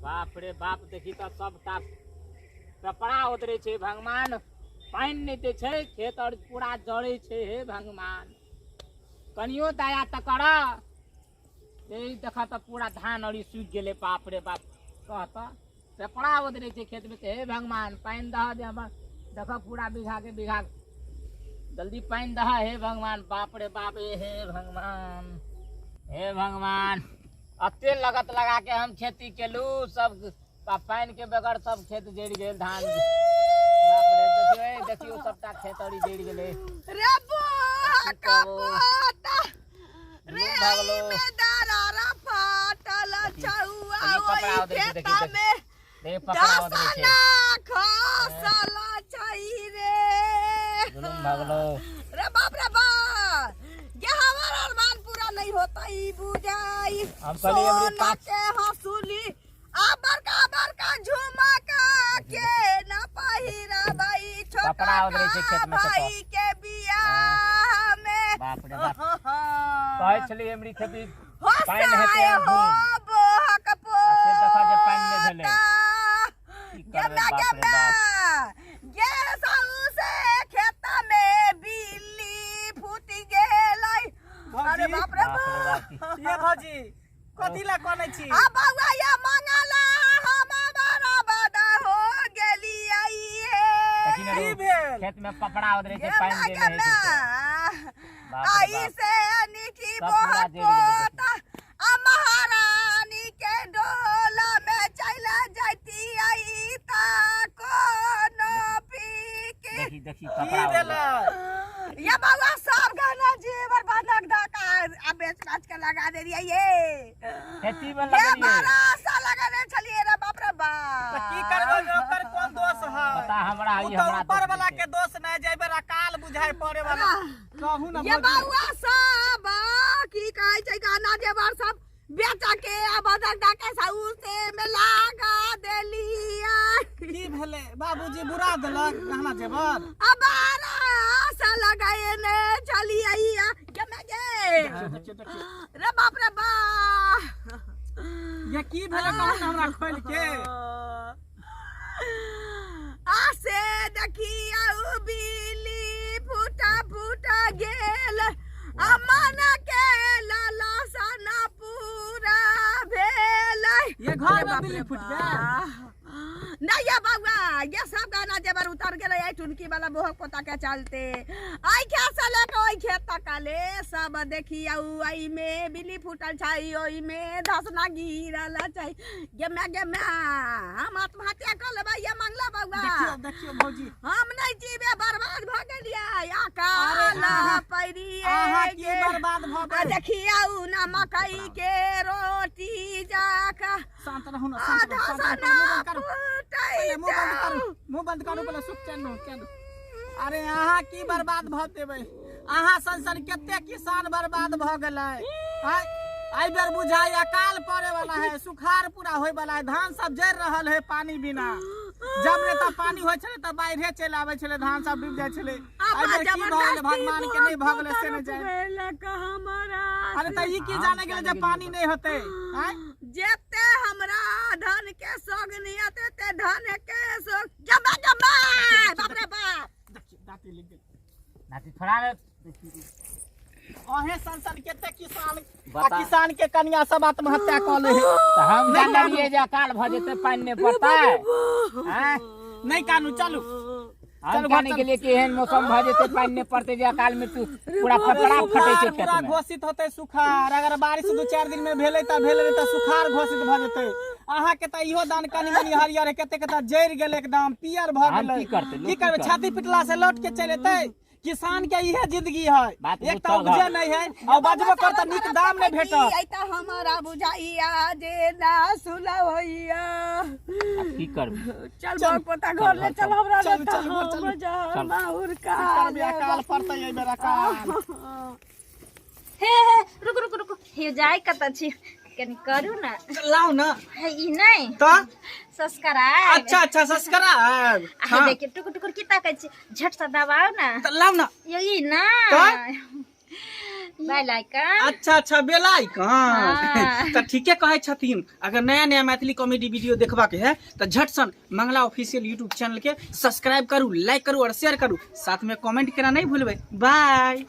बाप रे बाप देखी तो सबटा कपड़ा उतरे छे भगवान पानी नहीं दे छे खेत और पूरा जड़े छे हे भगवान कनियो दया त कर यही देखा तो पूरा धान और सूख गेले बाप रे बाप कहता कपड़ा उतरे छे खेत में हे भगवान पानी दह दे हमर देख पूरा बीघा के बीघा जल्दी पानी दह हे भगवान बाप रे बाप हे भगवान अते लगत लगा के हम खेती केलू सब पानी के बगैर सब खेत जड़ गए धान बाप रे देखियो सबटा खेत और जड़ गेले रे कपोता रे में दरारा फाटल छौआ ओई खेता में दे पकड़ा उधर छे खसल छई रे जुलुम भागलो रे बाप ये हमारा अरमान पूरा नहीं होता ही बुझाई हम कली हमरे पास के हंसुली बड़का झुमका के ना पहिरा भाई छोटा खेत में भाई के बिया में बाप रे बाप कहै छली हमरी खेती पानी हेते हम हक पो से देखा जे पानी में भेले बाप रे बाप ये साउ से खेत में बिल्ली फूट गेलै अरे बाप रे बाप ये भौजी कथि ला कोनै छी आ बाबा ये मंगला हम बड़ा बड़ा हो गेली आई की भेल खेत में कपड़ा उधरे छे पानी दे में है आई से निकी बहुत आ महारानी के डोला में चला जाती आई ता कोनो पी के देखी कपड़ा भेला ये बाबा सब गाना जेवर बनक धका आ बेच के लगा दे रही ये खेती में लगा रही है सा लगा दे चलिए रे बाप रे बाप तो की करबो ओकर कोन दोष है पता हमरा ई हमरा ऊपर वाला के दोष नहीं जेबे अकाल बुझाई पड़े वाला कहू ना ये बाबा सब की कहै छै गाना जेवर सब बेचा के अब धका साउ से में लगा देलिया की भेले बाबूजी बुरा देलक गहना जेवर अब सा लगाए ने चली आइया के मैं गे रे बाप रे बा ये की भेले कहू ना हमरा खोल के आसे देखिया बिली फूटा गेल अमन के लाला सना पूरा भेल ये घर में बिल्ली फूट गया नहीं ये बाबा ये सब गाना जेबर उतर गेले आई टुनकी वाला बोहक पोता के चलते आई क्या साले को आई खेत तकाले सब देखिया आई में बिल्ली फूटल छाई ओई में धसना गिरल छाई ये मैं हम आत्महत्या कर लेबा ये मंगला बाबा देखियो भौजी हम नहीं जीवे बर्बाद भ गेलिया अकाल पैरी आहा की बर्बाद भ गेल देखिया ना मकई के रोटी जाका शांत रहू ना शांत करू मुंह बंद करू पहले सुख चलो अरे अहाँ की बर्बाद भ देबै अहाँ संसन केते किसान बर्बाद भ गेलै आई बेर बुझाई अकाल पड़े वाला है सुखाड़ पूरा होय वाला है धान सब जड़ रहल है पानी बिना जब रे त पानी होय छले त बाढ़े चल आबै छले धान सब डूब जाय छले आई बेर की भ गेलै भगवान के नहीं भ गेलै से नहीं जाय अरे त ई की जाने गेलै जे पानी नहीं होते जेते हमरा धन के सोग नियत ते धन के सोग जमा बाप रे बाप दाती लिख गेल नाती थोड़ा अहे संसन केते किसान के कन्या सब आत्महत्या क ले त हम जानलिए जे अकाल भ जेते पानी नहीं पड़ता है हैं नहीं कानू चलू हम जाने के लिए कि एहन मौसम भ जेते पानी नहीं पड़ते जे अकाल मृत्यु पूरा फटड़ा फटे छै खेत में घोषित होते सुखाड़ अगर बारिश 2-4 दिन में भेलै त भेलै त सुखाड़ घोषित भ जेते अहाँ के त इहो दान कनी मनी हरियर केते केते जड़ गेल एकदम पियर भ गेलै की करबे छाती पिटला से लौट के चल एतै किसान के इहे जिंदगी है एक तो बुझे नहीं है और बजबो कर त निक दाम नहीं भेटत आई त हमरा बुझाइया जे ना सुला होइया की करबे चल पोता घर ले चल हमरा चल माहुर का करबे अकाल पड़तै ए बेर अकाल हे रुक हे जाय कत छी कनी करू ना लाओ ना है ई नहीं तो सब्सक्राइब अच्छा सब्सक्राइब हां देखिए टुक टुक की ताकै छी झट से दबाओ ना तो लाओ ना यही ना बेल आइकन। अच्छा बेलाइकन हाँ। तो ठीके कहे छथिन। अगर नया नया मैथिली कॉमेडी वीडियो देखबा के है तो झट सन मंगला ऑफिशियल यूट्यूब चैनल के सब्सक्राइब करू, लाइक करू और शेयर करू, साथ में कमेंट करना नहीं भूलबे। बाय।